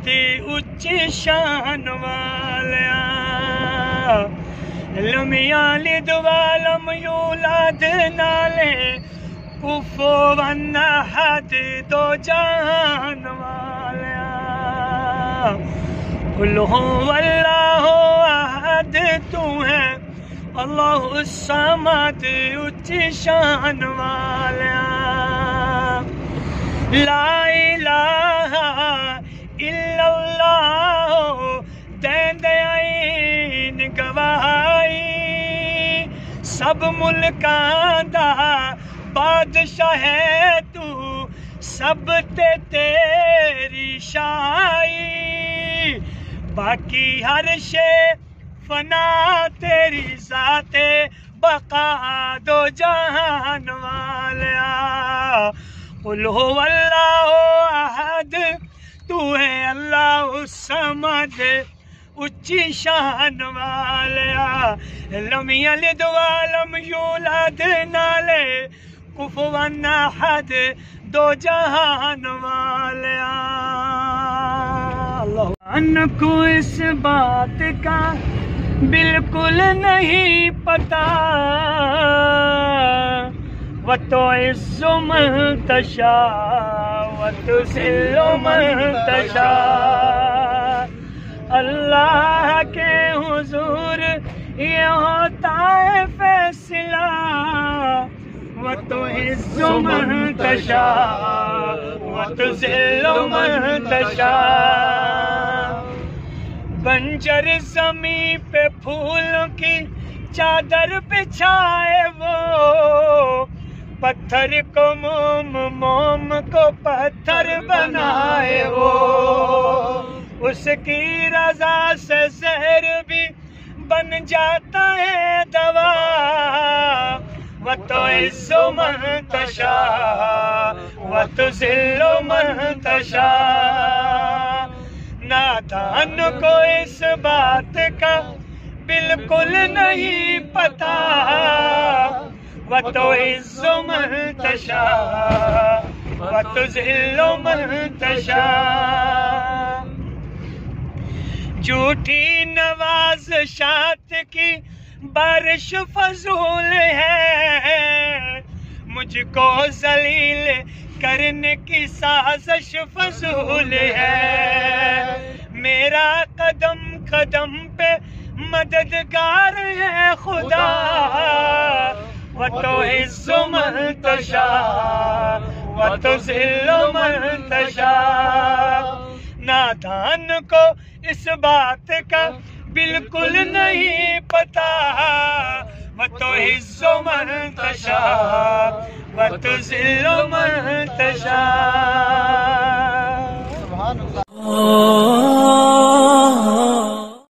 दी उच्ची शान वालिया लमियां लिदवालम यूलाद नाले कुफुवन अहद दो जान वालिया कुल हुवल्लाहु अहद तू है अल्लाहु समद उच्ची शान वालिया ला इलाहा इल्लल्लाह देंदे गवाही सब मुल्कां दा बादशाह है तू सब ते तेरी शाही बाकी हर शे फना तेरी ज़ाते बका दो जहान वालिया कुल हुवल्लाहु अहद तू है अल्लाह समद उच्ची शान वालिया लम यलिद वलम यूलद नाले कुफुवन अहद दो जहान वालिया अल्लाह को इस बात का बिल्कुल नहीं पता व तो इज़्ज़ु मन तशा व तुज़िल्लु मन तशा अल्लाह के हुजूर ये होता है फैसला व तो इज़्ज़ु मन तशा व तुज़िल्लु मन तशा बंजर ज़मीं पे फूलों की चादर बिछाए वो पत्थर को मोम मोम को पत्थर बनाए वो उसकी रज़ा से ज़हर भी बन जाता है दवा व तो इज़्ज़ु मन तशा व तुज़िल्लु मन तशा नादान को इस बात का बिल्कुल नहीं पता व तो इज़्ज़ु मन तशा व तुज़िल्लु मन तशा झूठी नवाज़शात की बारिश फजूल है मुझको ज़लील करने की साज़िश फजूल है मेरा कदम कदम पे मददगार है खुदा व तो इज़्ज़ु मन तशा व तुज़िल्लु मन तशा नादान को इस बात का बिल्कुल नहीं पता व तो इज़्ज़ु मन तशा व तुज़िल्लु मन तशा